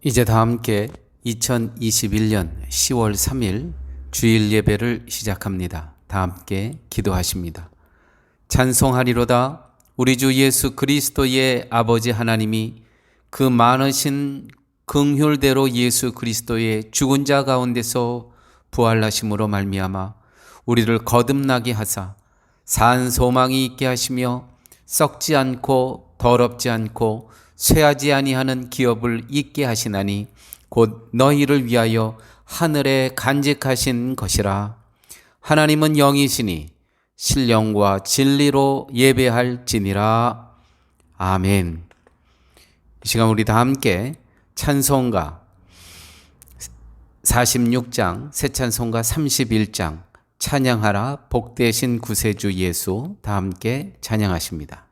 이제 다 함께 2021년 10월 3일 주일 예배를 시작합니다. 다 함께 기도하십니다. 찬송하리로다. 우리 주 예수 그리스도의 아버지 하나님이 그 많으신 긍휼대로 예수 그리스도의 죽은 자 가운데서 부활하심으로 말미암아 우리를 거듭나게 하사 산 소망이 있게 하시며 썩지 않고 더럽지 않고 쇠하지 아니하는 기업을 있게 하시나니 곧 너희를 위하여 하늘에 간직하신 것이라. 하나님은 영이시니 신령과 진리로 예배할지니라. 아멘. 이 시간 우리 다 함께 찬송가 46장, 새 찬송가 31장 찬양하라 복되신 구세주 예수 다 함께 찬양하십니다.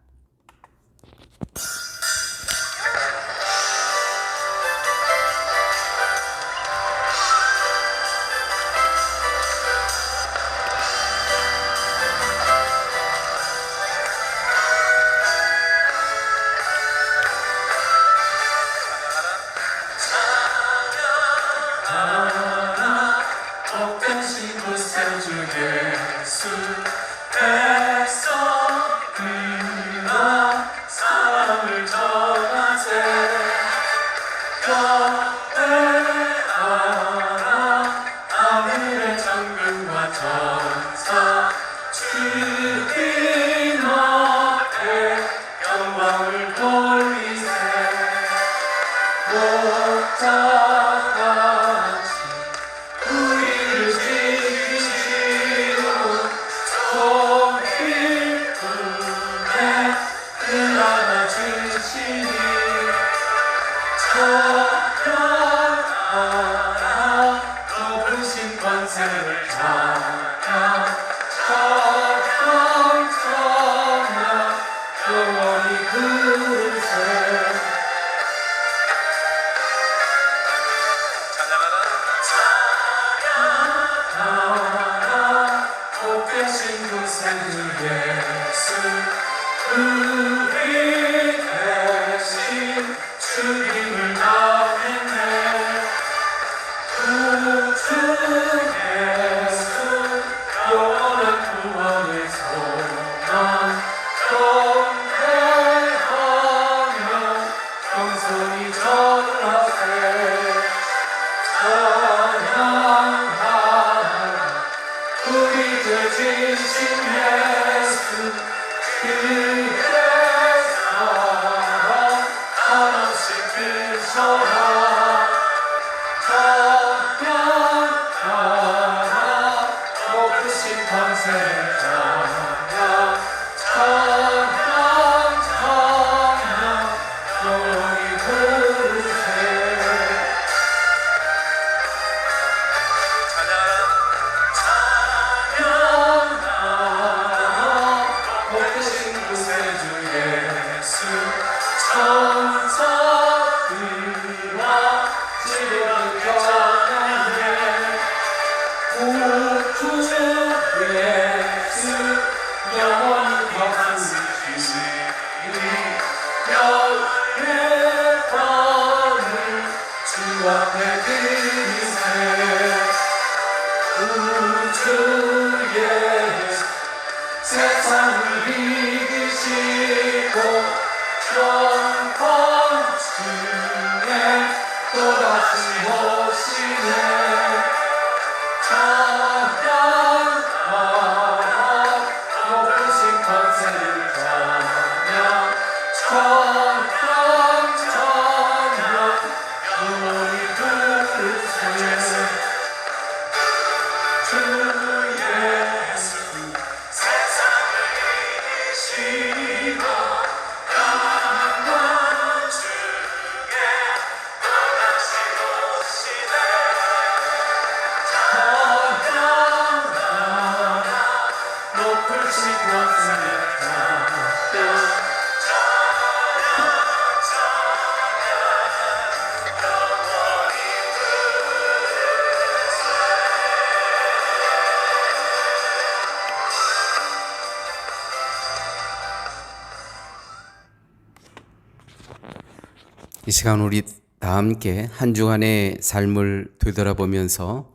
이 시간 우리 다 함께 한 주간의 삶을 되돌아보면서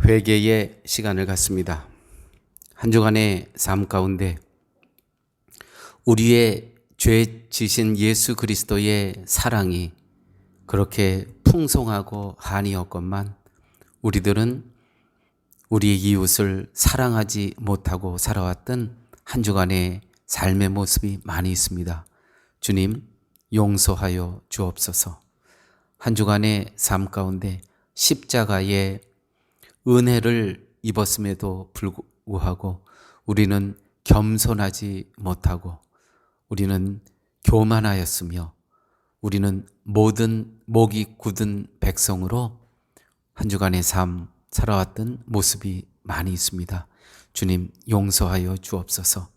회개의 시간을 갖습니다. 한 주간의 삶 가운데 우리의 죄 지신 예수 그리스도의 사랑이 그렇게 풍성하고 한이었건만 우리들은 우리의 이웃을 사랑하지 못하고 살아왔던 한 주간의 삶의 모습이 많이 있습니다. 주님, 용서하여 주옵소서. 한 주간의 삶 가운데 십자가의 은혜를 입었음에도 불구하고 우리는 겸손하지 못하고 우리는 교만하였으며 우리는 모든 목이 굳은 백성으로 한 주간의 삶 살아왔던 모습이 많이 있습니다. 주님, 용서하여 주옵소서.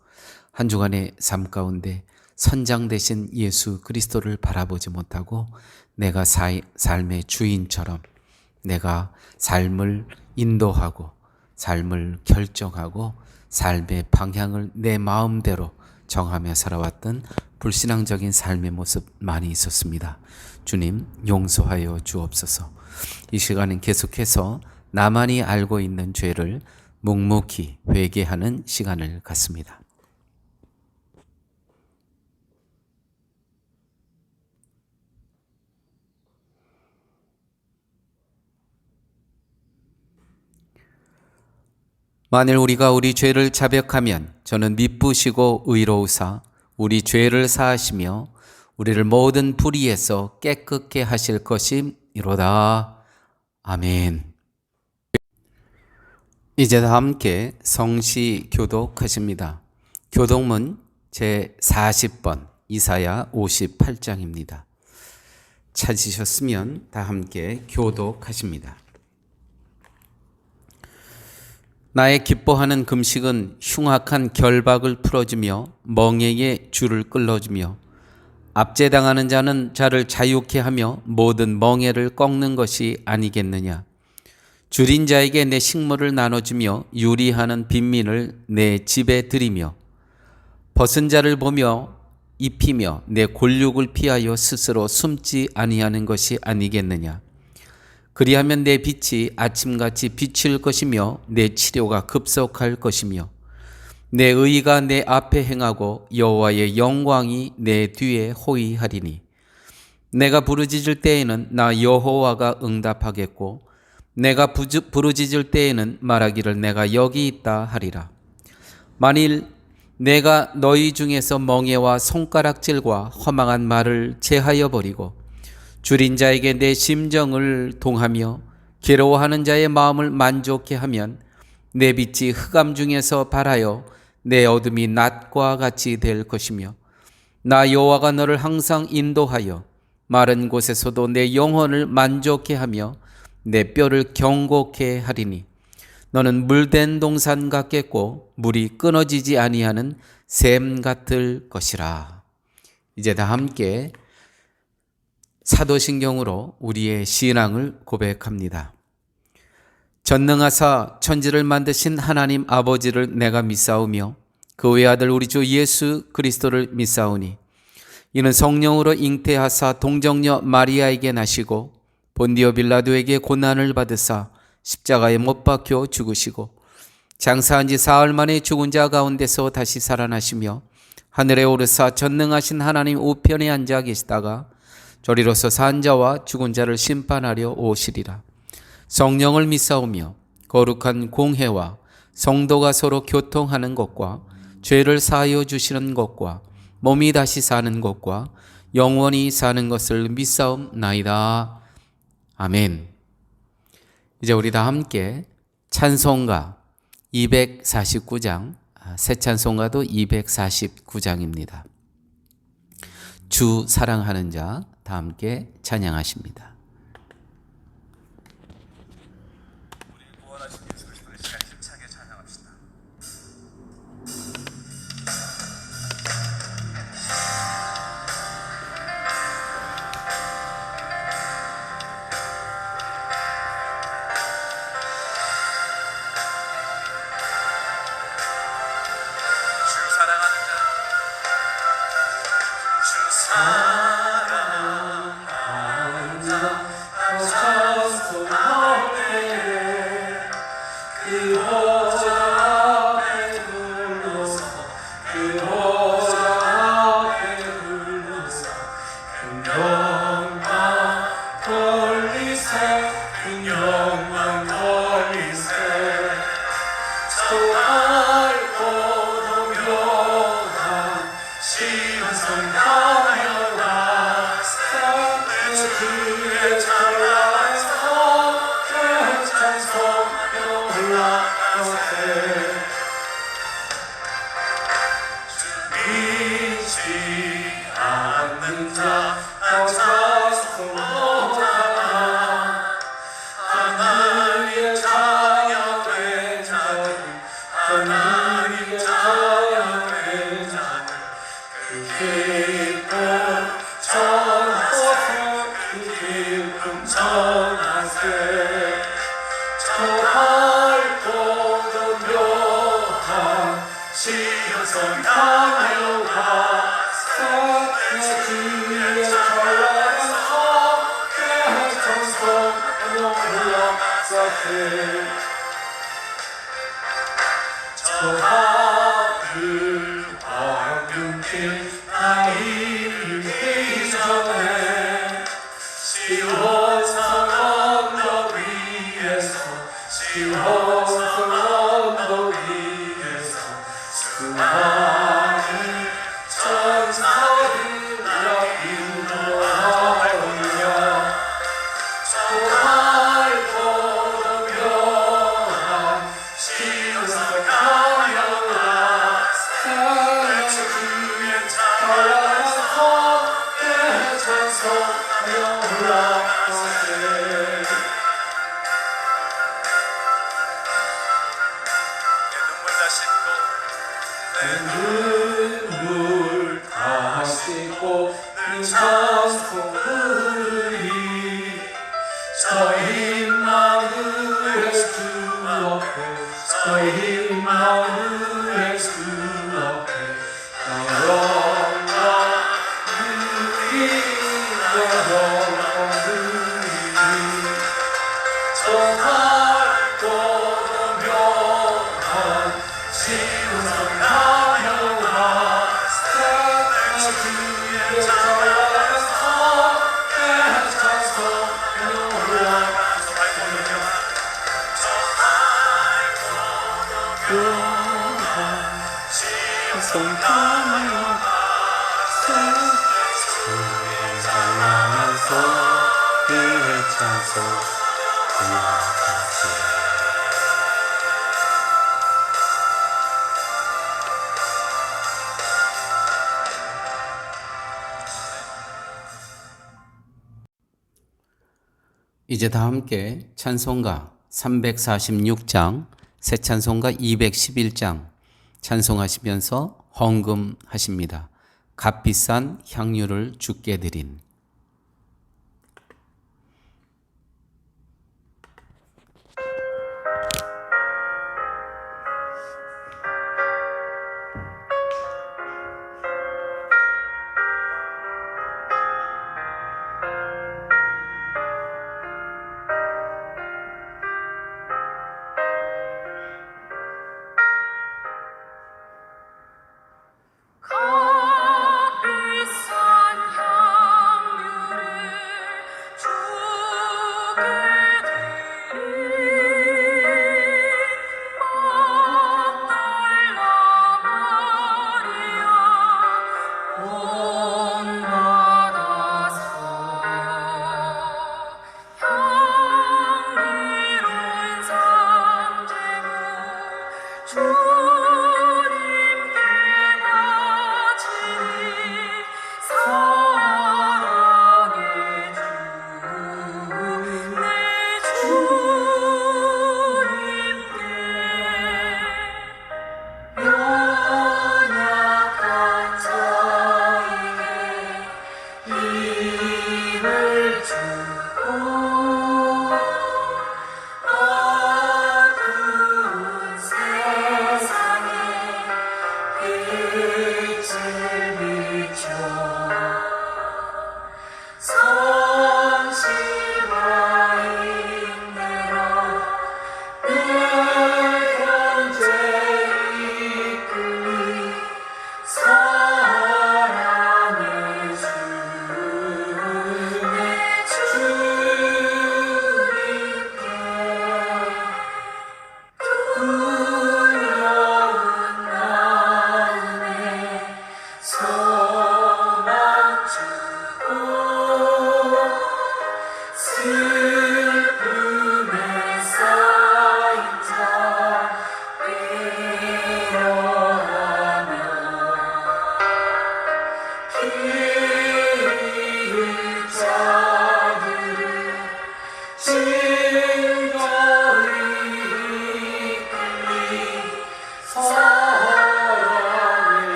한 주간의 삶 가운데 선장 되신 예수 그리스도를 바라보지 못하고 내가 삶의 주인처럼 내가 삶을 인도하고 삶을 결정하고 삶의 방향을 내 마음대로 정하며 살아왔던 불신앙적인 삶의 모습 많이 있었습니다. 주님, 용서하여 주옵소서. 이 시간은 계속해서 나만이 알고 있는 죄를 묵묵히 회개하는 시간을 갖습니다. 만일 우리가 우리 죄를 자백하면 저는 미쁘시고 의로우사 우리 죄를 사하시며 우리를 모든 불의에서 깨끗게 하실 것이로다. 아멘. 이제 다 함께 성시 교독하십니다. 교독문 제40번 이사야 58장입니다. 찾으셨으면 다 함께 교독하십니다. 나의 기뻐하는 금식은 흉악한 결박을 풀어주며 멍에의 줄을 끌어주며 압제당하는 자는 자를 자유케 하며 모든 멍에를 꺾는 것이 아니겠느냐. 줄인 자에게 내 식물을 나눠주며 유리하는 빈민을 내 집에 들이며 벗은 자를 보며 입히며 내 골육을 피하여 스스로 숨지 아니하는 것이 아니겠느냐. 그리하면 내 빛이 아침같이 비칠 것이며 내 치료가 급속할 것이며 내 의가 내 앞에 행하고 여호와의 영광이 내 뒤에 호위하리니 내가 부르짖을 때에는 나 여호와가 응답하겠고 내가 부르짖을 때에는 말하기를 내가 여기 있다 하리라. 만일 내가 너희 중에서 멍에와 손가락질과 허망한 말을 제하여 버리고 줄인 자에게 내 심정을 동하며 괴로워하는 자의 마음을 만족케 하면 내 빛이 흑암 중에서 발하여 내 어둠이 낮과 같이 될 것이며 나 여호와가 너를 항상 인도하여 마른 곳에서도 내 영혼을 만족케 하며 내 뼈를 경고케 하리니 너는 물된 동산 같겠고 물이 끊어지지 아니하는 샘 같을 것이라. 이제 다 함께 사도신경으로 우리의 신앙을 고백합니다. 전능하사 천지를 만드신 하나님 아버지를 내가 믿사오며 그 외아들 우리 주 예수 그리스도를 믿사오니 이는 성령으로 잉태하사 동정녀 마리아에게 나시고 본디오 빌라도에게 고난을 받으사 십자가에 못 박혀 죽으시고 장사한 지 사흘 만에 죽은 자 가운데서 다시 살아나시며 하늘에 오르사 전능하신 하나님 우편에 앉아 계시다가 저리로서 산 자와 죽은 자를 심판하려 오시리라. 성령을 믿사오며 거룩한 공회와 성도가 서로 교통하는 것과 죄를 사하여 주시는 것과 몸이 다시 사는 것과 영원히 사는 것을 믿사옵나이다. 아멘. 이제 우리 다 함께 찬송가 249장, 새 찬송가도 249장입니다. 주 사랑하는 자 다 함께 찬양하십니다. 우리 구원하신 예수 그리스도의 시간 힘차게 찬양합시다. 주 사랑하는 자, 주 사랑하는 주의 찬양의 성의 찬송으로 올라가세 주 믿지 않는 자 찬송 못하나 하나님의 자녀된 자들 하나님의 자녀된 자들 그 기쁨 전하세 그 기쁨 전하세 저 밝고도 묘한 시온성 향하여 가세 내 주의 찬란한 성의 찬송으로 올라가세 저 하늘 황금빛 나 이르기 전에 시온성 언덕 위에서 시온성 언덕 위에서 수많은 천사들과 인도하오며 저 밝고도 묘한 시온성 향하여 내 주의 찬란한 성의 찬송하여 올라가세 내 눈물 다 씻고 늘 찬송 부르리 저 임마누엘 주 앞에 저 임마누엘 주 앞에 나 영광 누리리 나 영광 누리리 저 밝고도 묘한 시온성 향하여 가세 내 주의 찬란한 성의 찬송으로 올라가서 밝고도 묘한 시온성 향하여 가세 주의 찬란한 성의 찬송 올라가세 이제 다 함께 찬송가 346장, 새 찬송가 211장 찬송하시면서 헌금하십니다. 값비싼 향유를 주께 드린.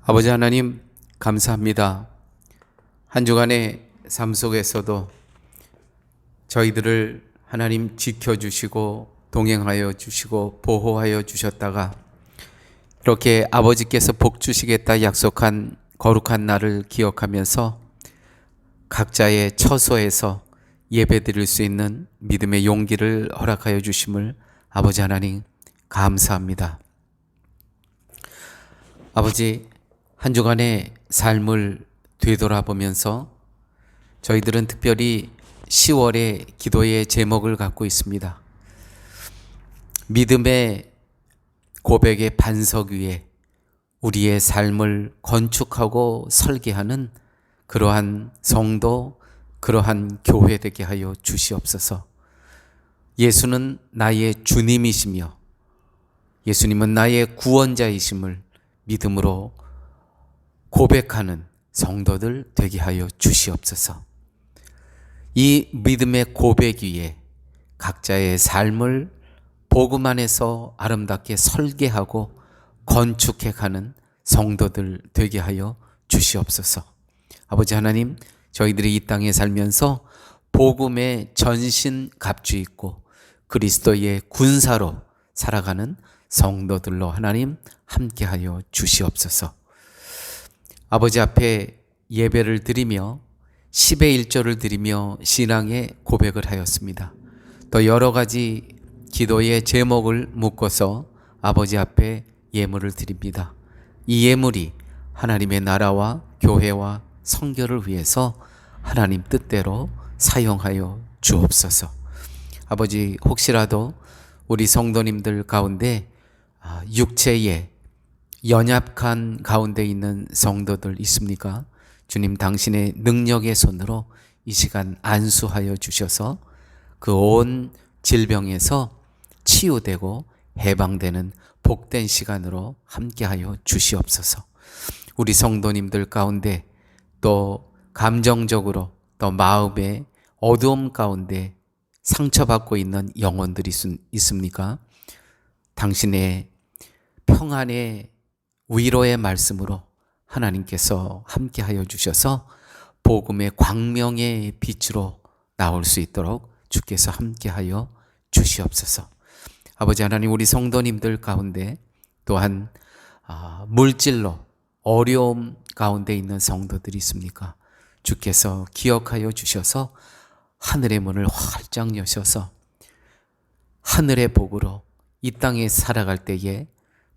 아버지 하나님 감사합니다. 한 주간의 삶 속에서도 저희들을 하나님 지켜주시고 동행하여 주시고 보호하여 주셨다가 이렇게 아버지께서 복 주시겠다 약속한 거룩한 날을 기억하면서 각자의 처소에서 예배드릴 수 있는 믿음의 용기를 허락하여 주심을 아버지 하나님 감사합니다. 아버지, 한 주간의 삶을 되돌아보면서 저희들은 특별히 10월의 기도의 제목을 갖고 있습니다. 믿음의 고백의 반석 위에 우리의 삶을 건축하고 설계하는 그러한 성도, 그러한 교회 되게 하여 주시옵소서. 예수는 나의 주님이시며 예수님은 나의 구원자이심을 믿음으로 고백하는 성도들 되게 하여 주시옵소서. 이 믿음의 고백 위에 각자의 삶을 복음 안에서 아름답게 설계하고 건축해 가는 성도들 되게 하여 주시옵소서. 아버지 하나님, 저희들이 이 땅에 살면서 복음의 전신 갑주 있고 그리스도의 군사로 살아가는 성도들로 하나님 함께하여 주시옵소서. 아버지 앞에 예배를 드리며 10의 1조를 드리며 신앙의 고백을 하였습니다. 또 여러 가지 기도의 제목을 묶어서 아버지 앞에 예물을 드립니다. 이 예물이 하나님의 나라와 교회와 선교를 위해서 하나님 뜻대로 사용하여 주옵소서. 아버지, 혹시라도 우리 성도님들 가운데 육체의 연약한 가운데 있는 성도들 있습니까? 주님 당신의 능력의 손으로 이 시간 안수하여 주셔서 그 온 질병에서 치유되고 해방되는 복된 시간으로 함께하여 주시옵소서. 우리 성도님들 가운데 또 감정적으로 또 마음의 어두움 가운데 상처받고 있는 영혼들이 있습니까? 당신의 평안의 위로의 말씀으로 하나님께서 함께하여 주셔서 복음의 광명의 빛으로 나올 수 있도록 주께서 함께하여 주시옵소서. 아버지 하나님, 우리 성도님들 가운데 또한 물질로 어려움 가운데 있는 성도들이 있습니까? 주께서 기억하여 주셔서 하늘의 문을 활짝 여셔서 하늘의 복으로 이 땅에 살아갈 때에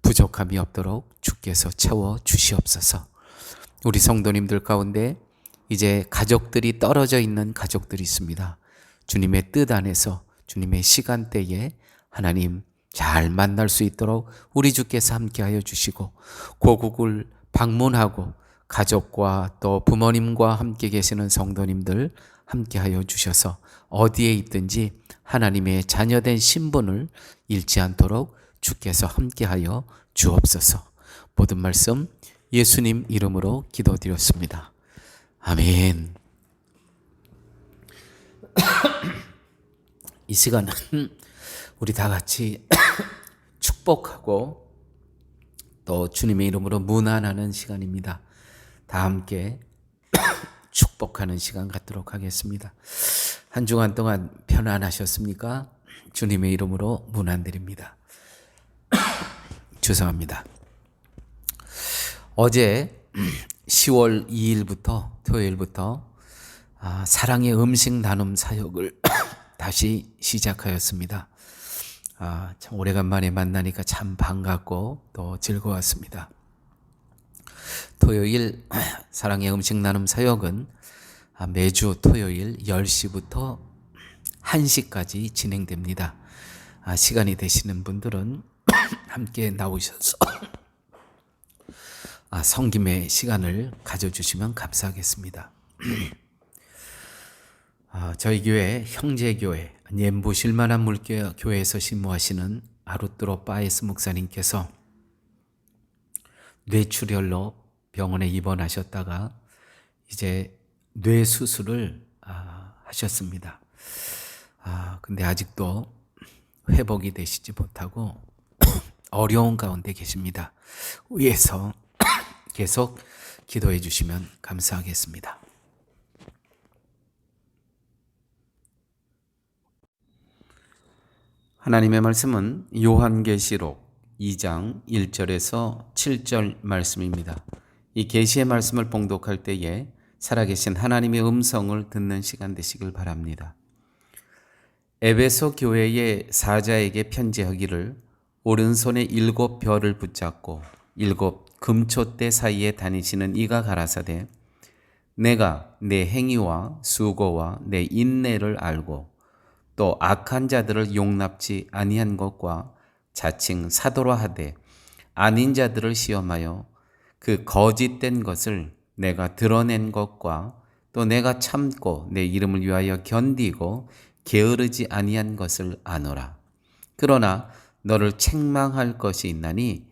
부족함이 없도록 주께서 채워 주시옵소서. 우리 성도님들 가운데 이제 가족들이 떨어져 있는 가족들이 있습니다. 주님의 뜻 안에서 주님의 시간대에 하나님 잘 만날 수 있도록 우리 주께서 함께하여 주시고 고국을 방문하고 가족과 또 부모님과 함께 계시는 성도님들 함께하여 주셔서 어디에 있든지 하나님의 자녀된 신분을 잃지 않도록 주께서 함께하여 주옵소서. 모든 말씀 예수님 이름으로 기도드렸습니다. 아멘. 이 시간은 우리 다 같이 축복하고 또 주님의 이름으로 문안하는 시간입니다. 다 함께 축복하는 시간 갖도록 하겠습니다. 한 주간 동안 편안하셨습니까? 주님의 이름으로 문안드립니다. 죄송합니다. 어제 10월 2일부터 토요일부터 사랑의 음식 나눔 사역을 다시 시작하였습니다. 참 오래간만에 만나니까 참 반갑고 또 즐거웠습니다. 토요일 사랑의 음식 나눔 사역은 매주 토요일 10시부터 1시까지 진행됩니다. 시간이 되시는 분들은 함께 나오셔서 섬김의 시간을 가져주시면 감사하겠습니다. 저희 교회 형제교회 옌부 실만한 물교회에서 신무하시는 아루뚜로 빠에스 목사님께서 뇌출혈로 병원에 입원하셨다가 이제 뇌 수술을 하셨습니다. 근데 아직도 회복이 되시지 못하고 어려운 가운데 계십니다. 위에서 계속 기도해 주시면 감사하겠습니다. 하나님의 말씀은 요한계시록 2장 1절에서 7절 말씀입니다. 이 계시의 말씀을 봉독할 때에 살아계신 하나님의 음성을 듣는 시간 되시길 바랍니다. 에베소 교회의 사자에게 편지하기를 오른손에 7별을 붙잡고 7 금초대 사이에 다니시는 이가 가라사대 내가 내 행위와 수고와 내 인내를 알고 또 악한 자들을 용납지 아니한 것과 자칭 사도라 하되 아닌 자들을 시험하여 그 거짓된 것을 내가 드러낸 것과 또 내가 참고 내 이름을 위하여 견디고 게으르지 아니한 것을 아노라. 그러나 너를 책망할 것이 있나니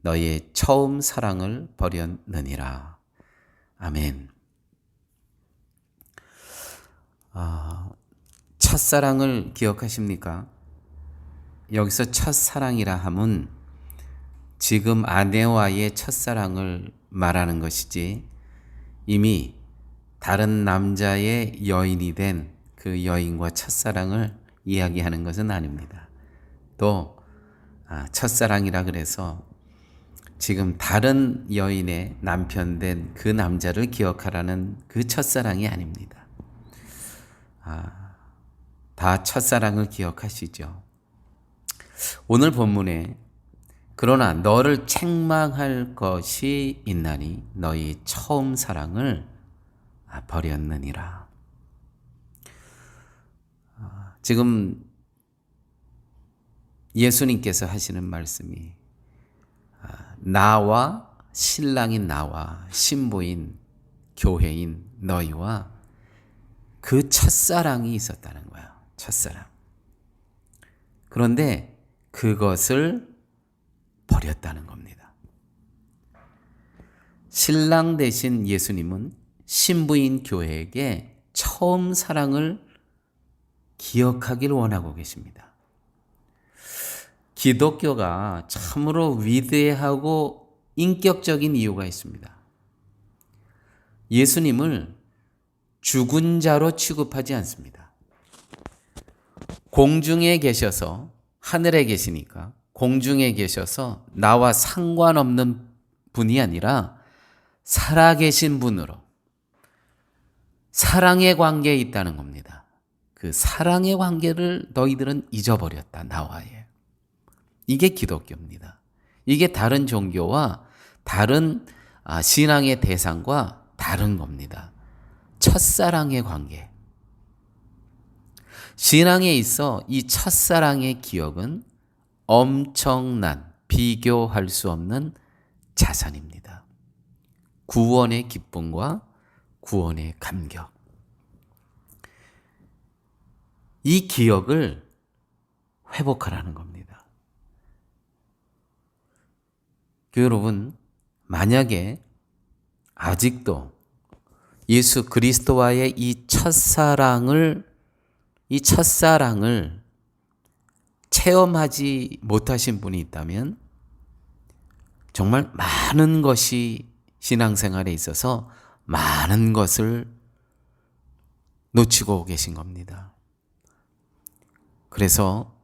너의 처음 사랑을 버렸느니라. 아멘. 첫사랑을 기억하십니까? 여기서 첫사랑이라 함은 지금 아내와의 첫사랑을 말하는 것이지 이미 다른 남자의 여인이 된 그 여인과 첫사랑을 이야기하는 것은 아닙니다. 또 첫사랑이라 그래서 지금 다른 여인의 남편 된 그 남자를 기억하라는 그 첫사랑이 아닙니다. 다 첫사랑을 기억하시죠. 오늘 본문에 그러나 너를 책망할 것이 있나니 너희 처음 사랑을 버렸느니라. 지금 예수님께서 하시는 말씀이 나와 신랑인 나와 신부인 교회인 너희와 그 첫사랑이 있었다는 거예요. 첫사랑. 그런데 그것을 버렸다는 겁니다. 신랑 되신 예수님은 신부인 교회에게 처음 사랑을 기억하기를 원하고 계십니다. 기독교가 참으로 위대하고 인격적인 이유가 있습니다. 예수님을 죽은 자로 취급하지 않습니다. 공중에 계셔서 하늘에 계시니까 공중에 계셔서 나와 상관없는 분이 아니라 살아계신 분으로 사랑의 관계에 있다는 겁니다. 그 사랑의 관계를 너희들은 잊어버렸다, 나와의. 이게 기독교입니다. 이게 다른 종교와 다른 신앙의 대상과 다른 겁니다. 첫사랑의 관계. 신앙에 있어 이 첫사랑의 기억은 엄청난 비교할 수 없는 자산입니다. 구원의 기쁨과 구원의 감격. 이 기억을 회복하라는 겁니다. 여러분, 만약에 아직도 예수 그리스도와의 이 첫사랑을 체험하지 못하신 분이 있다면 정말 많은 것이 신앙생활에 있어서 많은 것을 놓치고 계신 겁니다. 그래서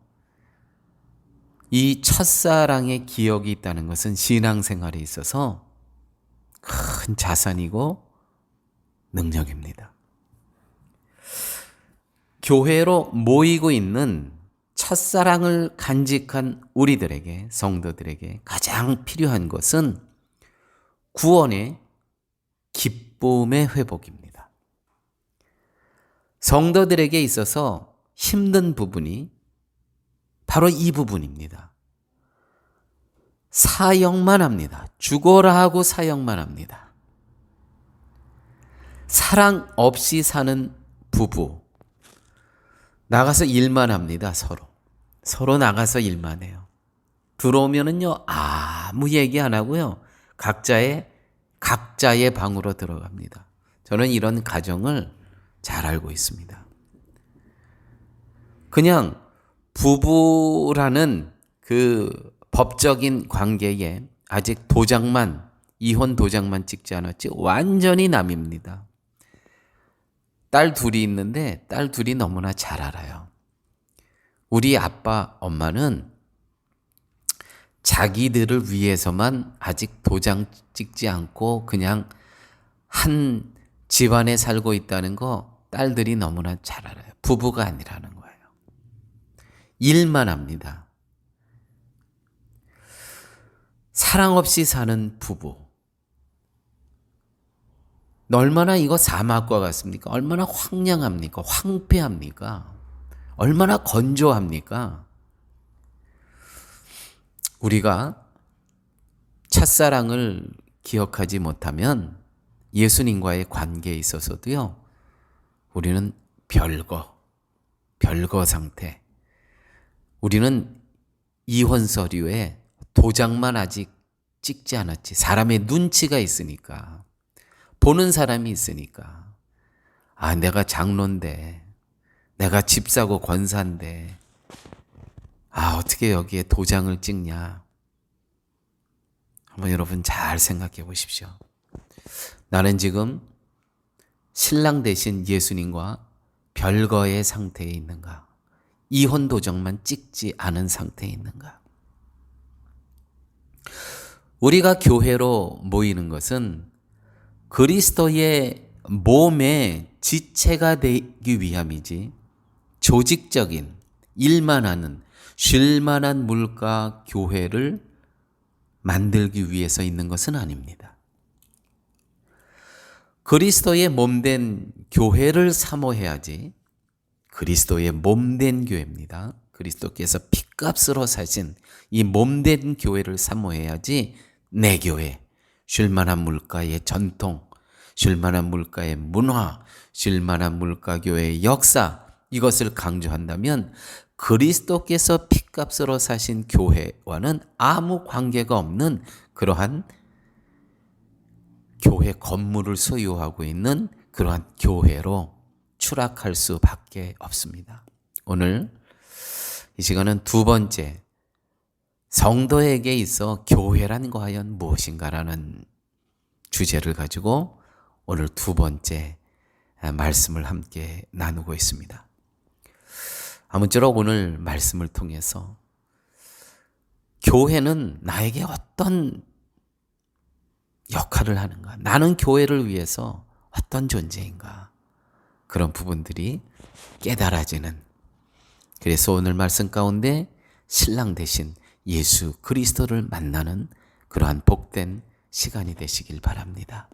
이 첫사랑의 기억이 있다는 것은 신앙생활에 있어서 큰 자산이고 능력입니다. 교회로 모이고 있는 첫사랑을 간직한 우리들에게, 성도들에게 가장 필요한 것은 구원의 기쁨의 회복입니다. 성도들에게 있어서 힘든 부분이 바로 이 부분입니다. 사역만 합니다. 죽어라 하고 사역만 합니다. 사랑 없이 사는 부부, 나가서 일만 합니다. 서로 나가서 일만 해요. 들어오면은요 아무 얘기 안 하고요 각자의 방으로 들어갑니다. 저는 이런 가정을 잘 알고 있습니다. 그냥 부부라는 그 법적인 관계에 아직 도장만 이혼 도장만 찍지 않았지 완전히 남입니다. 딸 둘이 있는데 딸 둘이 너무나 잘 알아요. 우리 아빠, 엄마는 자기들을 위해서만 아직 도장 찍지 않고 그냥 한 집안에 살고 있다는 거 딸들이 너무나 잘 알아요. 부부가 아니라는 거예요. 일만 합니다. 사랑 없이 사는 부부. 얼마나 이거 사막과 같습니까? 얼마나 황량합니까? 황폐합니까? 얼마나 건조합니까? 우리가 첫사랑을 기억하지 못하면 예수님과의 관계에 있어서도요, 우리는 별거 상태. 우리는 이혼 서류에 도장만 아직 찍지 않았지. 사람의 눈치가 있으니까. 보는 사람이 있으니까. 아, 내가 장로인데, 내가 집 사고 권사인데, 아, 어떻게 여기에 도장을 찍냐. 한번 여러분 잘 생각해 보십시오. 나는 지금 신랑 대신 예수님과 별거의 상태에 있는가? 이혼 도장만 찍지 않은 상태에 있는가? 우리가 교회로 모이는 것은 그리스도의 몸의 지체가 되기 위함이지, 조직적인 일만 하는 쉴만한 물가 교회를 만들기 위해서 있는 것은 아닙니다. 그리스도의 몸된 교회를 사모해야지. 그리스도의 몸된 교회입니다. 그리스도께서 핏값으로 사신 이 몸된 교회를 사모해야지 내 교회, 쉴만한 물가의 전통, 쉴만한 물가의 문화, 쉴만한 물가 교회의 역사, 이것을 강조한다면 그리스도께서 핏값으로 사신 교회와는 아무 관계가 없는 그러한 교회 건물을 소유하고 있는 그러한 교회로 추락할 수밖에 없습니다. 오늘 이 시간은 두 번째, 성도에게 있어 교회란 과연 무엇인가라는 주제를 가지고 오늘 두 번째 말씀을 함께 나누고 있습니다. 아무쪼록 오늘 말씀을 통해서 교회는 나에게 어떤 역할을 하는가? 나는 교회를 위해서 어떤 존재인가? 그런 부분들이 깨달아지는, 그래서 오늘 말씀 가운데 신랑 대신 예수 그리스도를 만나는 그러한 복된 시간이 되시길 바랍니다.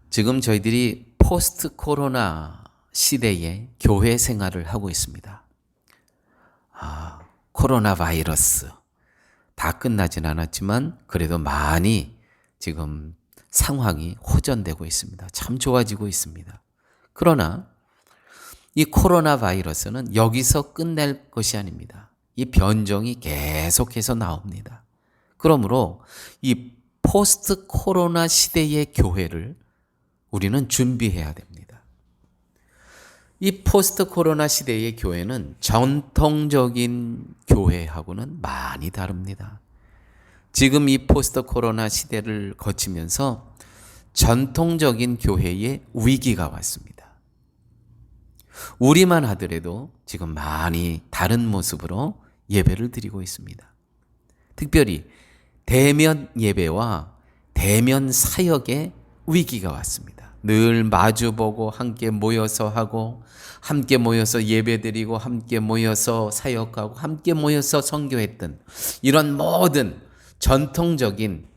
지금 저희들이 포스트 코로나 시대에 교회 생활을 하고 있습니다. 코로나 바이러스 다 끝나진 않았지만 그래도 많이 지금 상황이 호전되고 있습니다. 참 좋아지고 있습니다. 그러나 이 코로나 바이러스는 여기서 끝낼 것이 아닙니다. 이 변종이 계속해서 나옵니다. 그러므로 이 포스트 코로나 시대의 교회를 우리는 준비해야 됩니다. 이 포스트 코로나 시대의 교회는 전통적인 교회하고는 많이 다릅니다. 지금 이 포스트 코로나 시대를 거치면서 전통적인 교회에 위기가 왔습니다. 우리만 하더라도 지금 많이 다른 모습으로 예배를 드리고 있습니다. 특별히 대면 예배와 대면 사역에 위기가 왔습니다. 늘 마주보고 함께 모여서 하고, 함께 모여서 예배드리고, 함께 모여서 사역하고, 함께 모여서 선교했던 이런 모든 전통적인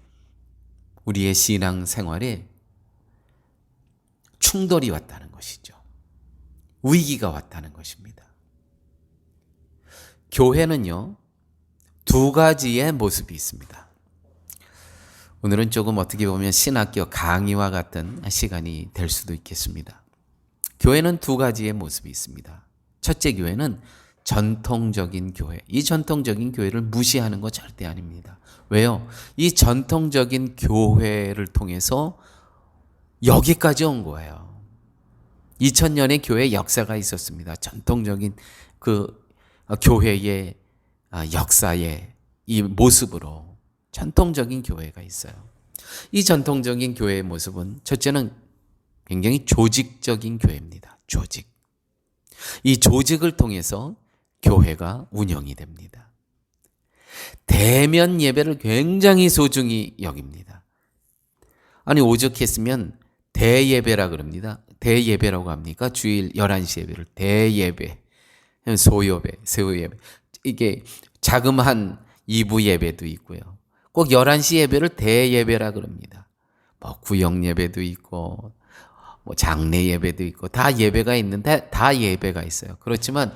우리의 신앙 생활에 충돌이 왔다는 것이죠. 위기가 왔다는 것입니다. 교회는요, 두 가지의 모습이 있습니다. 오늘은 조금 어떻게 보면 신학교 강의와 같은 시간이 될 수도 있겠습니다. 교회는 두 가지의 모습이 있습니다. 첫째, 교회는 전통적인 교회. 이 전통적인 교회를 무시하는 거 절대 아닙니다. 왜요? 이 전통적인 교회를 통해서 여기까지 온 거예요. 2000년의 교회 역사가 있었습니다. 전통적인 그 교회의 역사의 이 모습으로 전통적인 교회가 있어요. 이 전통적인 교회의 모습은 첫째는 굉장히 조직적인 교회입니다. 조직. 이 조직을 통해서 교회가 운영이 됩니다. 대면 예배를 굉장히 소중히 여깁니다. 아니 오죽했으면 대예배라 그럽니다. 대예배라고 합니까? 주일 11시 예배를 대예배, 소예배. 이게 자그마한 2부 예배도 있고요. 꼭 11시 예배를 대예배라 그럽니다. 뭐 구역 예배도 있고 뭐 장례 예배도 있고 다 예배가 있는데 다 예배가 있어요. 그렇지만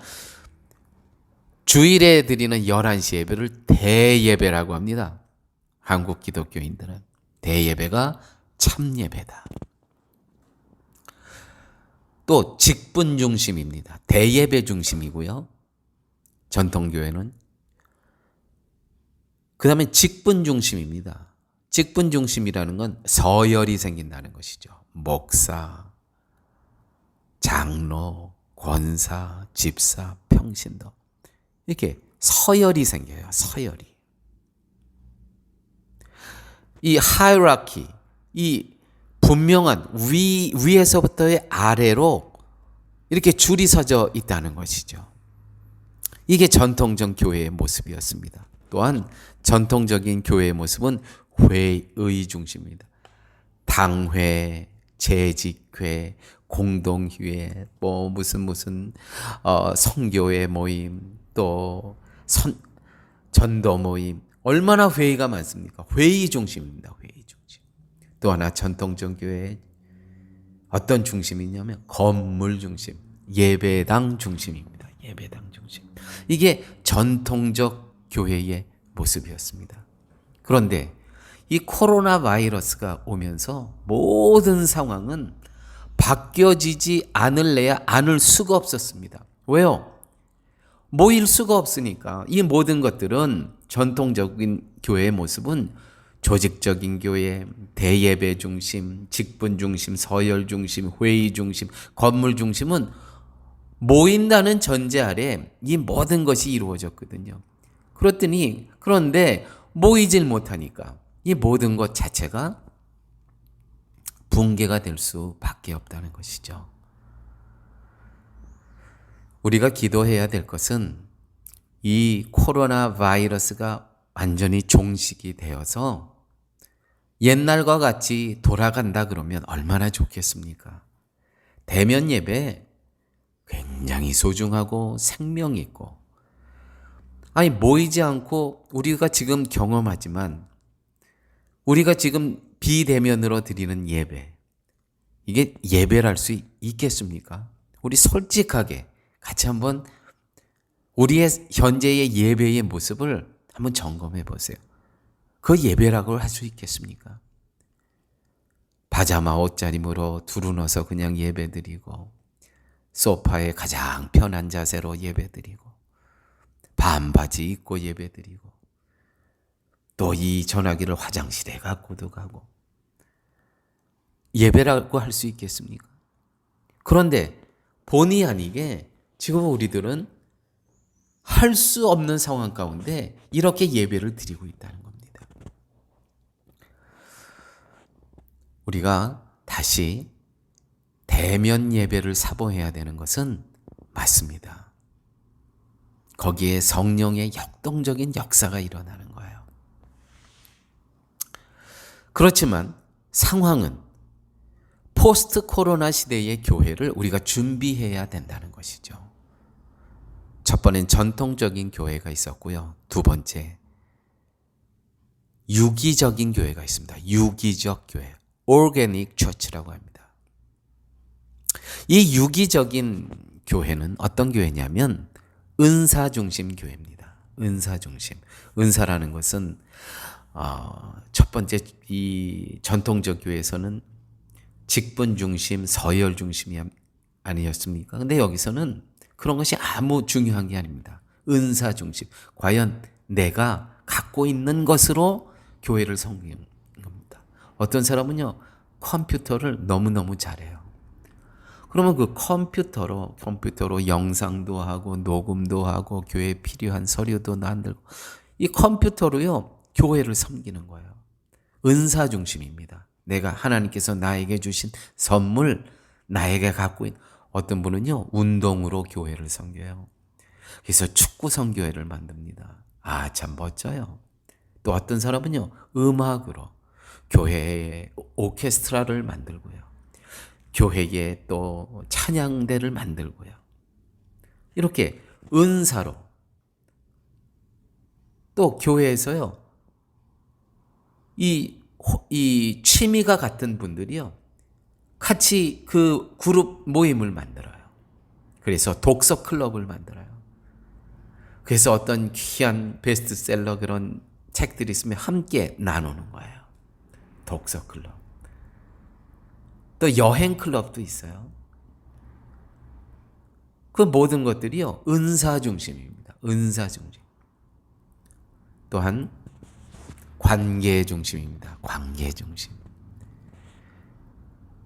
주일에 드리는 11시 예배를 대예배라고 합니다. 한국 기독교인들은 대예배가 참 예배다. 또 직분 중심입니다. 대예배 중심이고요. 전통교회는 그 다음에 직분 중심입니다. 직분 중심이라는 건 서열이 생긴다는 것이죠. 목사, 장로, 권사, 집사, 평신도 이렇게 서열이 생겨요. 서열이. 이 하이라키, 이 분명한 위에서부터의 아래로 이렇게 줄이 서져 있다는 것이죠. 이게 전통적 교회의 모습이었습니다. 또한 전통적인 교회의 모습은 회의 중심입니다. 당회, 재직회, 공동회의, 뭐 무슨 성교회 모임, 또 전도 모임, 얼마나 회의가 많습니까? 회의 중심입니다. 회의 중심. 또 하나 전통적 교회의 어떤 중심이 있냐면 건물 중심, 예배당 중심입니다. 예배당 중심. 이게 전통적 교회의 모습이었습니다. 그런데 이 코로나 바이러스가 오면서 모든 상황은 바뀌어지지 않을래야 않을 수가 없었습니다. 왜요? 모일 수가 없으니까. 이 모든 것들은 전통적인 교회의 모습은 조직적인 교회, 대예배 중심, 직분 중심, 서열 중심, 회의 중심, 건물 중심은 모인다는 전제 아래 이 모든 것이 이루어졌거든요. 그런데 모이질 못하니까 이 모든 것 자체가 붕괴가 될 수밖에 없다는 것이죠. 우리가 기도해야 될 것은 이 코로나 바이러스가 완전히 종식이 되어서 옛날과 같이 돌아간다 그러면 얼마나 좋겠습니까? 대면 예배 굉장히 소중하고 생명 있고, 아니 모이지 않고 우리가 지금 경험하지만 우리가 지금 비대면으로 드리는 예배, 이게 예배랄 수 있겠습니까? 우리 솔직하게 같이 한번 우리의 현재의 예배의 모습을 한번 점검해 보세요. 그 예배라고 할 수 있겠습니까? 파자마 옷차림으로 두루눠서 그냥 예배드리고, 소파에 가장 편한 자세로 예배드리고, 반바지 입고 예배드리고, 또 이 전화기를 화장실에 갖고도 가고, 예배라고 할 수 있겠습니까? 그런데 본의 아니게 지금 우리들은 할 수 없는 상황 가운데 이렇게 예배를 드리고 있다는 겁니다. 우리가 다시 대면 예배를 사모해야 되는 것은 맞습니다. 거기에 성령의 역동적인 역사가 일어나는 거예요. 그렇지만 상황은 포스트 코로나 시대의 교회를 우리가 준비해야 된다는 것이죠. 첫 번째는 전통적인 교회가 있었고요. 두 번째, 유기적인 교회가 있습니다. 유기적 교회, Organic Church라고 합니다. 이 유기적인 교회는 어떤 교회냐면 은사 중심 교회입니다. 은사 중심. 은사라는 것은 첫 번째 이 전통적 교회에서는 직분 중심, 서열 중심이 아니었습니까? 근데 여기서는 그런 것이 아무 중요한 게 아닙니다. 은사 중심. 과연 내가 갖고 있는 것으로 교회를 섬기는 겁니다. 어떤 사람은요, 컴퓨터를 너무너무 잘해요. 그러면 그 컴퓨터로 영상도 하고 녹음도 하고 교회에 필요한 서류도 만들고, 이 컴퓨터로요, 교회를 섬기는 거예요. 은사 중심입니다. 내가 하나님께서 나에게 주신 선물, 나에게 갖고 있는 어떤 분은요, 운동으로 교회를 섬겨요. 그래서 축구 선교회를 만듭니다. 아, 참 멋져요. 또 어떤 사람은요, 음악으로 교회에 오케스트라를 만들고요. 교회에 또 찬양대를 만들고요. 이렇게 은사로 또 교회에서요, 이 취미가 같은 분들이요, 같이 그 그룹 모임을 만들어요. 그래서 독서 클럽을 만들어요. 그래서 어떤 귀한 베스트셀러 그런 책들이 있으면 함께 나누는 거예요. 독서 클럽. 또 여행 클럽도 있어요. 그 모든 것들이요, 은사 중심입니다. 은사 중심. 또한 관계 중심입니다. 관계 중심.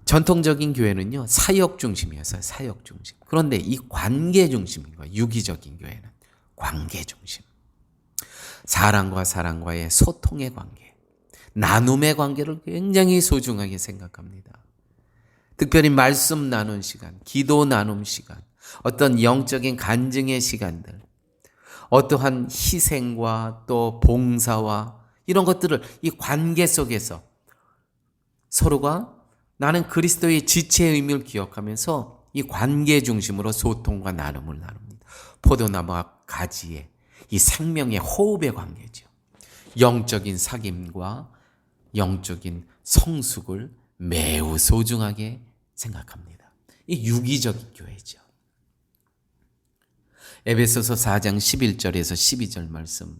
전통적인 교회는요, 사역 중심이었어요. 사역 중심. 그런데 이 관계 중심인 거예요. 유기적인 교회는 관계 중심. 사람과 사람과의 소통의 관계, 나눔의 관계를 굉장히 소중하게 생각합니다. 특별히 말씀 나눈 시간, 기도 나눔 시간, 어떤 영적인 간증의 시간들, 어떠한 희생과 또 봉사와 이런 것들을 이 관계 속에서 서로가 나는 그리스도의 지체의 의미를 기억하면서 이 관계 중심으로 소통과 나눔을 나눕니다. 포도나무와 가지의 이 생명의 호흡의 관계죠. 영적인 사귐과 영적인 성숙을 매우 소중하게 생각합니다. 이 유기적인 교회죠. 에베소서 4장 11절에서 12절 말씀,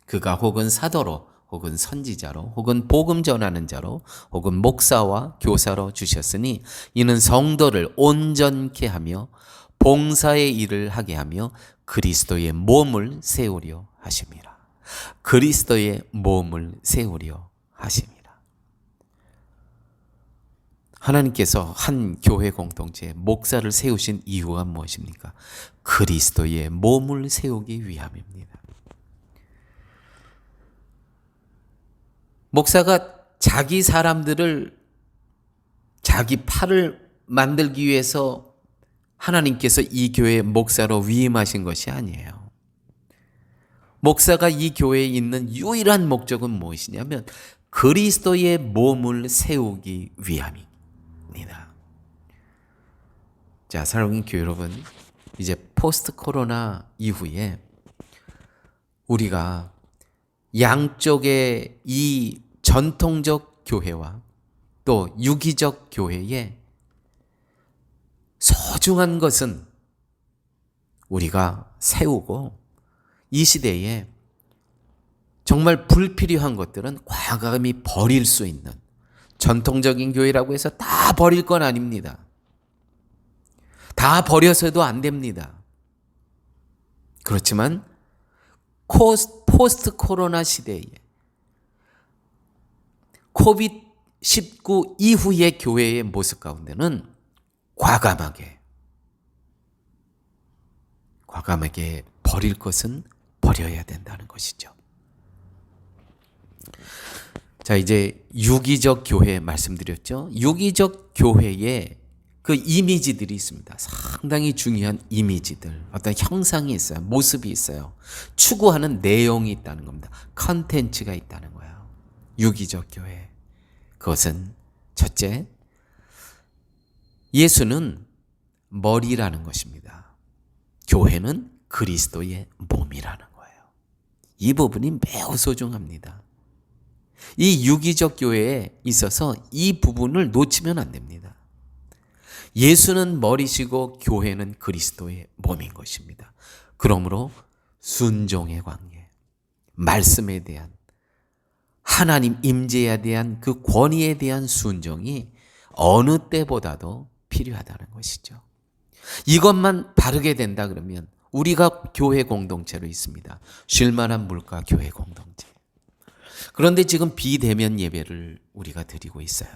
그가 혹은 사도로 혹은 선지자로 혹은 복음 전하는 자로 혹은 목사와 교사로 주셨으니 이는 성도를 온전케 하며 봉사의 일을 하게 하며 그리스도의 몸을 세우려 하심이라. 그리스도의 몸을 세우려 하심이라. 하나님께서 한 교회 공동체에 목사를 세우신 이유가 무엇입니까? 그리스도의 몸을 세우기 위함입니다. 목사가 자기 사람들을 자기 팔을 만들기 위해서 하나님께서 이 교회의 목사로 위임하신 것이 아니에요. 목사가 이 교회에 있는 유일한 목적은 무엇이냐면 그리스도의 몸을 세우기 위함입니다. 자, 사랑하는 교회 여러분, 이제 포스트 코로나 이후에 우리가 양쪽의 이 전통적 교회와 또 유기적 교회에 소중한 것은 우리가 세우고 이 시대에 정말 불필요한 것들은 과감히 버릴 수 있는, 전통적인 교회라고 해서 다 버릴 건 아닙니다. 다 버려서도 안 됩니다. 그렇지만 포스트 코로나 시대에 코비드-19 이후의 교회의 모습 가운데는 과감하게 버릴 것은 버려야 된다는 것이죠. 자, 이제 유기적 교회 말씀드렸죠. 유기적 교회에 그 이미지들이 있습니다. 상당히 중요한 이미지들, 어떤 형상이 있어요. 모습이 있어요. 추구하는 내용이 있다는 겁니다. 컨텐츠가 있다는 거예요. 유기적 교회. 그것은 첫째, 예수는 머리라는 것입니다. 교회는 그리스도의 몸이라는 거예요. 이 부분이 매우 소중합니다. 이 유기적 교회에 있어서 이 부분을 놓치면 안 됩니다. 예수는 머리시고 교회는 그리스도의 몸인 것입니다. 그러므로 순종의 관계, 말씀에 대한, 하나님 임재에 대한 그 권위에 대한 순종이 어느 때보다도 필요하다는 것이죠. 이것만 바르게 된다 그러면 우리가 교회 공동체로 있습니다. 쉴만한 물가 교회 공동체. 그런데 지금 비대면 예배를 우리가 드리고 있어요.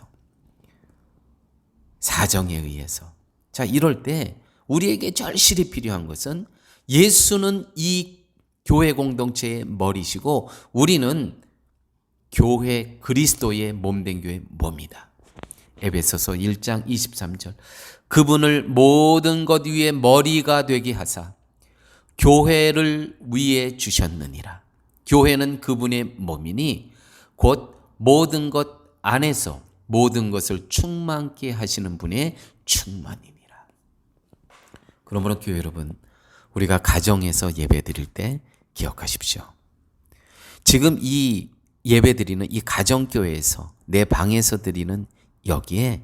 사정에 의해서. 자, 이럴 때 우리에게 절실히 필요한 것은 예수는 이 교회 공동체의 머리시고 우리는 교회, 그리스도의 몸된 교회 몸이다. 에베소서 1장 23절. 그분을 모든 것 위에 머리가 되게 하사 교회를 위에 주셨느니라. 교회는 그분의 몸이니 곧 모든 것 안에서 모든 것을 충만케 하시는 분의 충만입니다. 그러므로 교회 여러분, 우리가 가정에서 예배 드릴 때 기억하십시오. 지금 이 예배 드리는 이 가정교회에서 내 방에서 드리는 여기에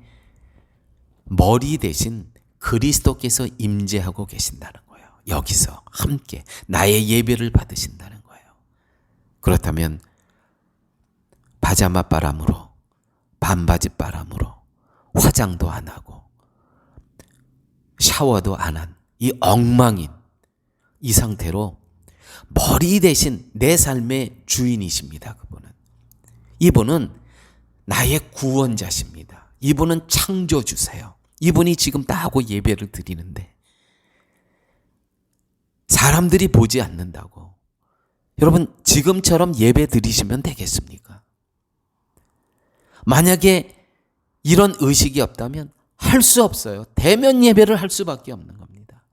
머리 대신 그리스도께서 임재하고 계신다는 거예요. 여기서 함께 나의 예배를 받으신다는 거예요. 그렇다면 파자마 바람으로, 반바지 바람으로, 화장도 안 하고 샤워도 안 한 이 엉망인 이 상태로 머리 대신 내 삶의 주인이십니다. 이분은 나의 구원자십니다. 이분은 창조주세요. 이분이 지금 나하고 예배를 드리는데 사람들이 보지 않는다고 여러분 지금처럼 예배 드리시면 되겠습니까? 만약에 이런 의식이 없다면 할 수 없어요. 대면 예배를 할 수밖에 없는 겁니다.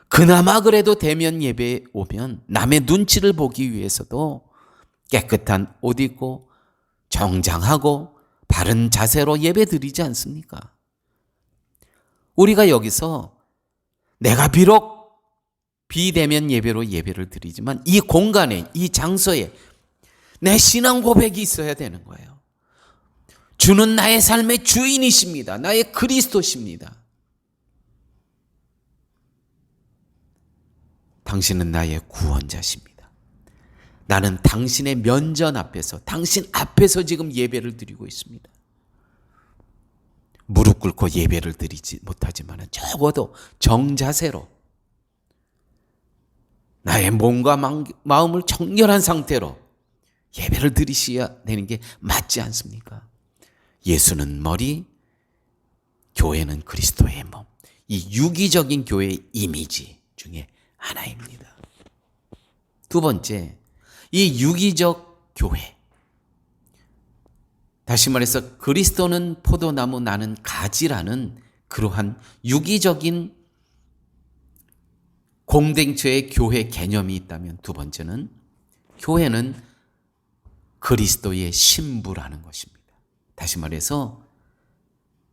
그나마 그래도 대면 예배에 오면 남의 눈치를 보기 위해서도 깨끗한 옷 입고 정장하고 바른 자세로 예배 드리지 않습니까? 우리가 여기서 내가 비록 비대면 예배로 예배를 드리지만 이 공간에, 이 장소에 내 신앙 고백이 있어야 되는 거예요. 주는 나의 삶의 주인이십니다. 나의 그리스도십니다. 당신은 나의 구원자십니다. 나는 당신의 면전 앞에서, 당신 앞에서 지금 예배를 드리고 있습니다. 무릎 꿇고 예배를 드리지 못하지만 적어도 정자세로 나의 몸과 마음을 정결한 상태로 예배를 드리셔야 되는 게 맞지 않습니까? 예수는 머리, 교회는 그리스도의 몸. 이 유기적인 교회의 이미지 중에 하나입니다. 두 번째, 이 유기적 교회. 다시 말해서 그리스도는 포도나무 나는 가지라는 그러한 유기적인 공동체의 교회 개념이 있다면 두 번째는 교회는 그리스도의 신부라는 것입니다. 다시 말해서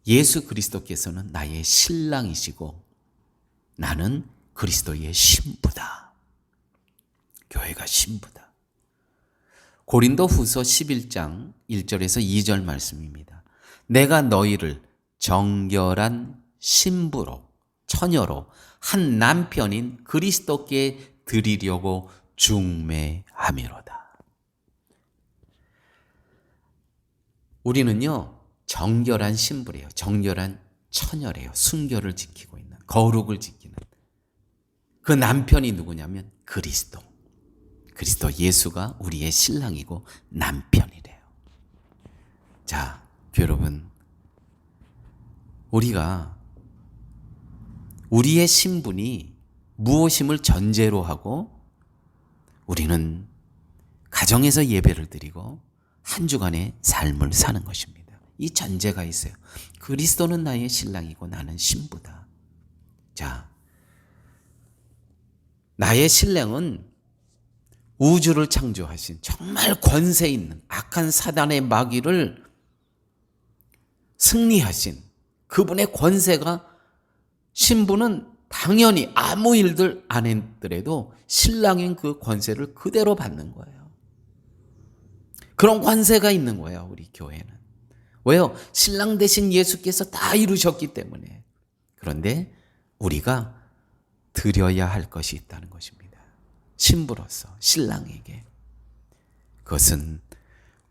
예수 그리스도께서는 나의 신랑이시고 나는 그리스도의 신부다. 교회가 신부다. 고린도 후서 11장 1절에서 2절 말씀입니다. 내가 너희를 정결한 신부로, 처녀로 한 남편인 그리스도께 드리려고 중매함이로다. 우리는요, 정결한 신부래요. 정결한 처녀래요. 순결을 지키고 있는, 거룩을 지키는. 그 남편이 누구냐면 그리스도. 그리스도 예수가 우리의 신랑이고 남편이래요. 자, 여러분, 우리가 우리의 신분이 무엇임을 전제로 하고 우리는 가정에서 예배를 드리고 한 주간의 삶을 사는 것입니다. 이 전제가 있어요. 그리스도는 나의 신랑이고 나는 신부다. 자, 나의 신랑은 우주를 창조하신 정말 권세 있는 악한 사단의 마귀를 승리하신 그분의 권세가, 신부는 당연히 아무 일들 안 했더라도 신랑인 그 권세를 그대로 받는 거예요. 그런 관세가 있는 거예요, 우리 교회는. 왜요? 신랑 대신 예수께서 다 이루셨기 때문에. 그런데 우리가 드려야 할 것이 있다는 것입니다. 신부로서 신랑에게. 그것은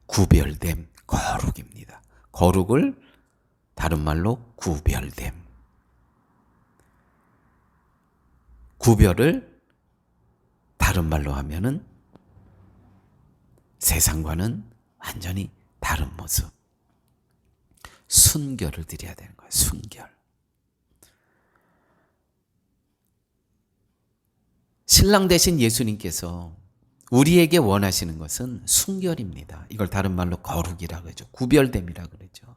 구별됨, 거룩입니다. 거룩을 다른 말로 구별됨. 구별을 다른 말로 하면은 세상과는 완전히 다른 모습. 순결을 드려야 되는 거예요. 순결. 신랑 대신 예수님께서 우리에게 원하시는 것은 순결입니다. 이걸 다른 말로 거룩이라고 하죠. 구별됨이라고 그러죠.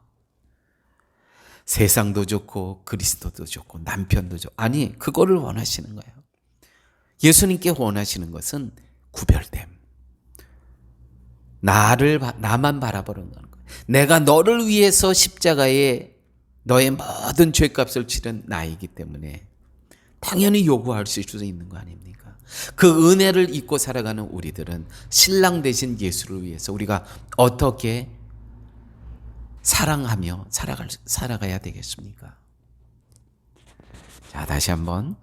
세상도 좋고 그리스도도 좋고 남편도 좋고, 아니, 그거를 원하시는 거예요. 예수님께 원하시는 것은 구별됨. 나만 바라보는 거예요. 내가 너를 위해서 십자가에 너의 모든 죄값을 치른 나이기 때문에 당연히 요구할 수 있는 거 아닙니까? 그 은혜를 잊고 살아가는 우리들은 신랑 되신 예수를 위해서 우리가 어떻게 사랑하며 살아가야 되겠습니까? 자, 다시 한번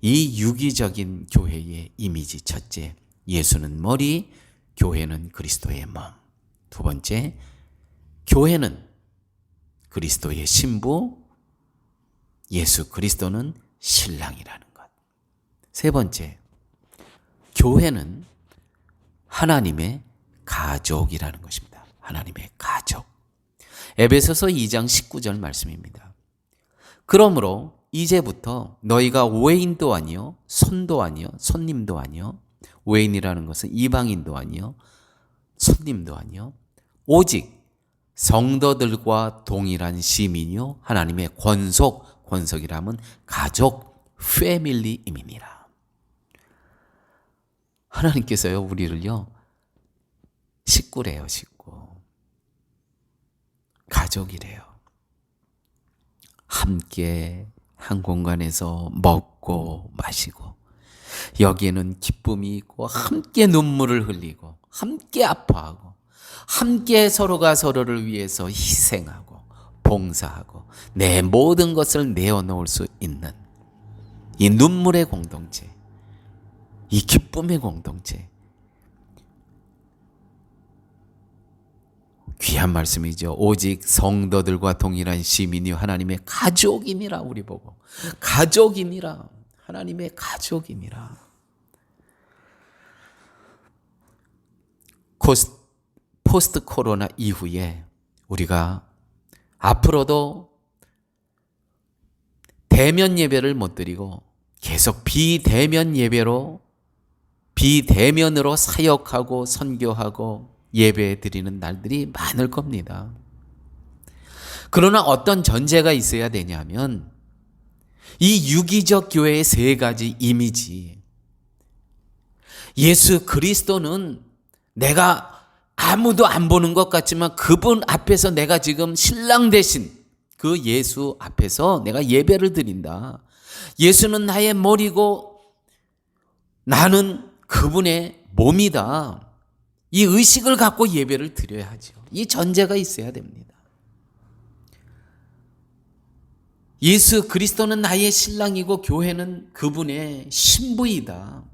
이 유기적인 교회의 이미지. 첫째, 예수는 머리, 교회는 그리스도의 몸. 두 번째, 교회는 그리스도의 신부, 예수 그리스도는 신랑이라는 것. 세 번째, 교회는 하나님의 가족이라는 것입니다. 하나님의 가족. 에베소서 2장 19절 말씀입니다. 그러므로 이제부터 너희가 외인도 아니요 손도 아니요 손님도 아니요, 외인이라는 것은 이방인도 아니요 손님도 아니요, 오직 성도들과 동일한 시민이요 하나님의 권속이라면 가족, 패밀리임이니라. 하나님께서요 우리를요 식구래요. 식구, 가족이래요. 함께 한 공간에서 먹고 마시고, 여기에는 기쁨이 있고 함께 눈물을 흘리고 함께 아파하고 함께 서로가 서로를 위해서 희생하고 봉사하고 내 모든 것을 내어놓을 수 있는 이 눈물의 공동체, 이 기쁨의 공동체, 귀한 말씀이죠. 오직 성도들과 동일한 시민이 하나님의 가족이니라. 우리 보고 가족이니라. 하나님의 가족이니라. 포스트 코로나 이후에 우리가 앞으로도 대면 예배를 못 드리고 계속 비대면으로 사역하고 선교하고 예배 드리는 날들이 많을 겁니다. 그러나 어떤 전제가 있어야 되냐면 이 유기적 교회의 세 가지 이미지. 예수 그리스도는 내가 아무도 안 보는 것 같지만 그분 앞에서 내가 지금 신랑 대신 그 예수 앞에서 내가 예배를 드린다. 예수는 나의 머리고 나는 그분의 몸이다. 이 의식을 갖고 예배를 드려야 하죠. 이 전제가 있어야 됩니다. 예수 그리스도는 나의 신랑이고 교회는 그분의 신부이다.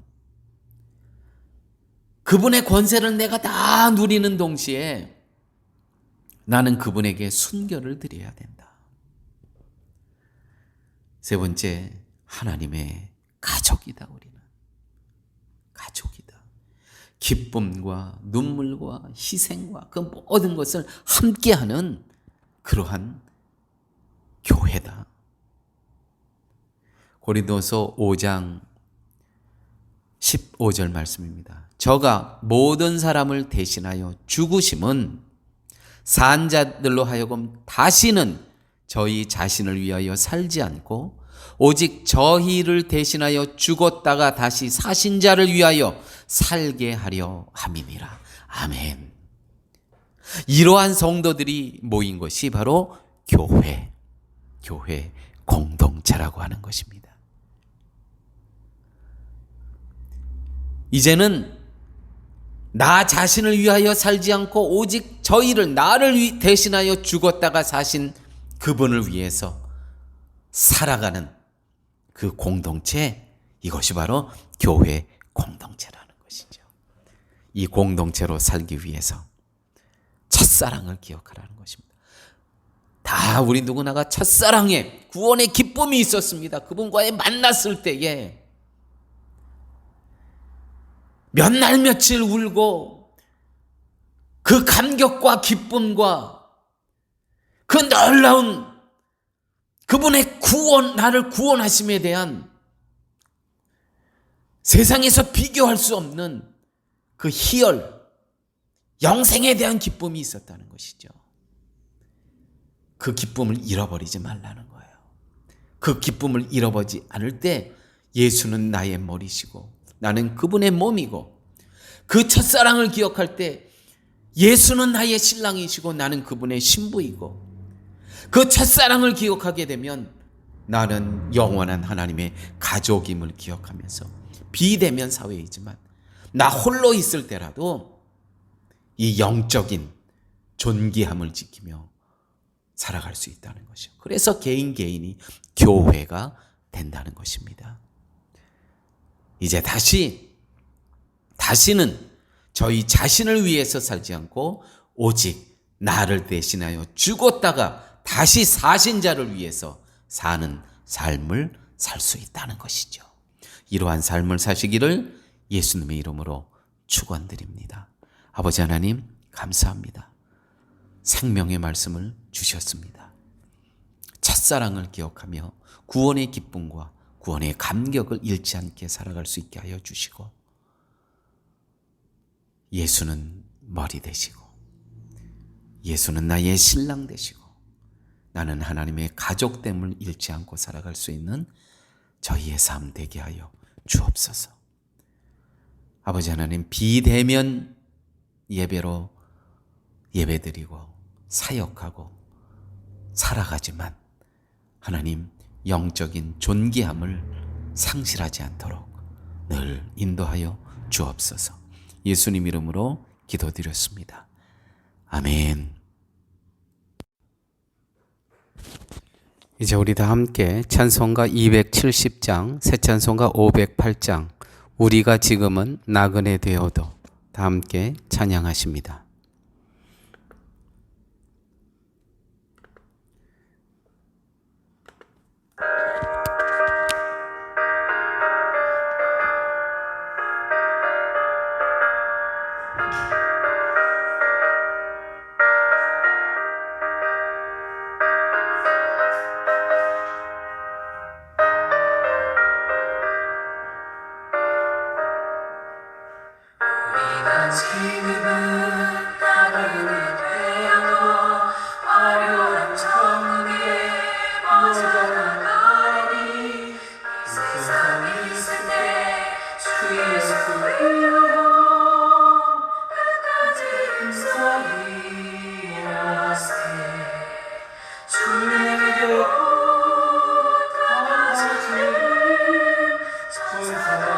그분의 권세를 내가 다 누리는 동시에 나는 그분에게 순결을 드려야 된다. 세 번째, 하나님의 가족이다. 우리는 가족이다. 기쁨과 눈물과 희생과 그 모든 것을 함께하는 그러한 교회다. 고린도서 5장 15절 말씀입니다. 저가 모든 사람을 대신하여 죽으심은 산자들로 하여금 다시는 저희 자신을 위하여 살지 않고 오직 저희를 대신하여 죽었다가 다시 사신 자를 위하여 살게 하려 함이니라. 아멘. 이러한 성도들이 모인 것이 바로 교회 공동체라고 하는 것입니다. 이제는 나 자신을 위하여 살지 않고 오직 나를 대신하여 죽었다가 사신 그분을 위해서 살아가는 그 공동체, 이것이 바로 교회 공동체라는 것이죠. 이 공동체로 살기 위해서 첫사랑을 기억하라는 것입니다. 다 우리 누구나가 첫사랑에 구원의 기쁨이 있었습니다. 그분과의 만났을 때에 몇 날 며칠 울고 그 감격과 기쁨과 그 놀라운 그분의 나를 구원하심에 대한 세상에서 비교할 수 없는 그 희열, 영생에 대한 기쁨이 있었다는 것이죠. 그 기쁨을 잃어버리지 말라는 거예요. 그 기쁨을 잃어버리지 않을 때 예수는 나의 머리시고 나는 그분의 몸이고, 그 첫사랑을 기억할 때 예수는 나의 신랑이시고 나는 그분의 신부이고, 그 첫사랑을 기억하게 되면 나는 영원한 하나님의 가족임을 기억하면서 비대면 사회이지만 나 홀로 있을 때라도 이 영적인 존귀함을 지키며 살아갈 수 있다는 것이죠. 그래서 개인이 교회가 된다는 것입니다. 이제 다시는 저희 자신을 위해서 살지 않고 오직 나를 대신하여 죽었다가 다시 사신 자를 위해서 사는 삶을 살 수 있다는 것이죠. 이러한 삶을 사시기를 예수님의 이름으로 축원드립니다. 아버지 하나님, 감사합니다. 생명의 말씀을 주셨습니다. 첫사랑을 기억하며 구원의 기쁨과 구원의 감격을 잃지 않게 살아갈 수 있게 하여 주시고, 예수는 머리 되시고 예수는 나의 신랑 되시고 나는 하나님의 가족됨을 잃지 않고 살아갈 수 있는 저희의 삶 되게 하여 주옵소서. 아버지 하나님, 비대면 예배로 예배드리고 사역하고 살아가지만 하나님, 영적인 존귀함을 상실하지 않도록 늘 인도하여 주옵소서. 예수님 이름으로 기도드렸습니다. 아멘. 이제 우리 다 함께 찬송가 270장, 새 찬송가 508장, 우리가 지금은 나그네 되어도 다 함께 찬양하십니다. 지금은 나그네 되어도 화려한 정의에 벗어나가니 이 세상이 있을 때 주 예수 부르고 끝까지 일서이하세. 주의 곁 다가가시는 천사를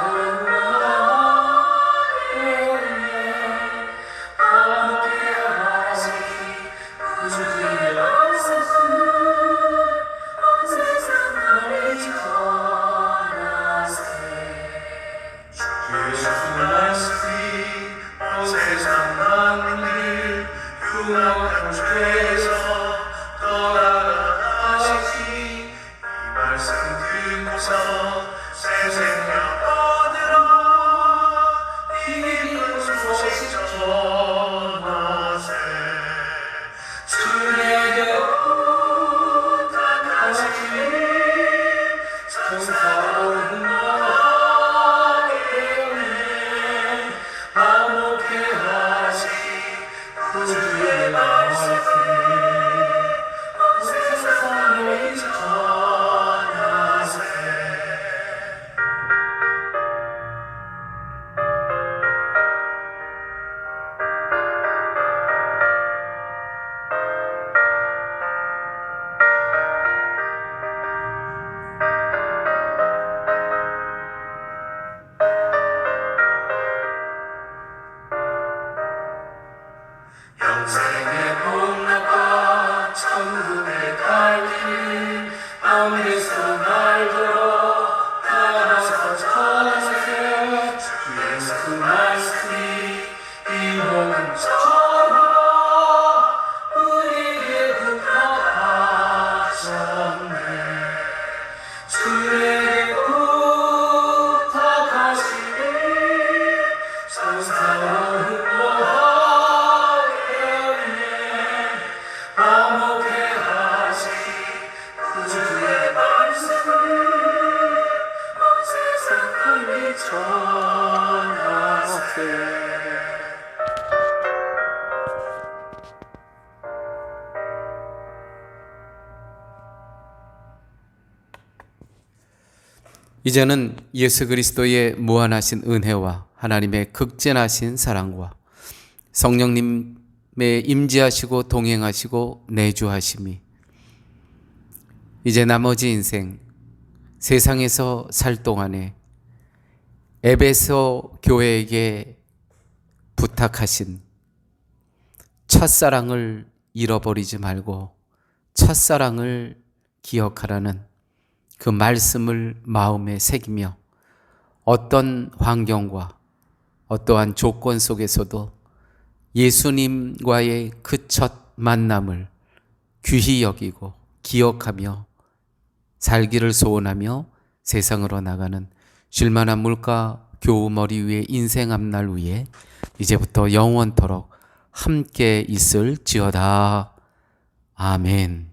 영생의 복락과 천국의 갈길 아무데서 말들어 따라서 전하세. 주 예수 그 말씀이 이 몸처럼 우리에게 부탁하셨네. 주에게 부탁하시니 천사로 전하세. 이제는 예수 그리스도의 무한하신 은혜와 하나님의 극진하신 사랑과 성령님의 임재하시고 동행하시고 내주하심이 이제 나머지 인생 세상에서 살 동안에 에베소 교회에게 부탁하신 첫사랑을 잃어버리지 말고 첫사랑을 기억하라는 그 말씀을 마음에 새기며 어떤 환경과 어떠한 조건 속에서도 예수님과의 그 첫 만남을 귀히 여기고 기억하며 살기를 소원하며 세상으로 나가는 쉴만한 물가 교우머리 위에 인생 앞날 위에 이제부터 영원토록 함께 있을지어다. 아멘.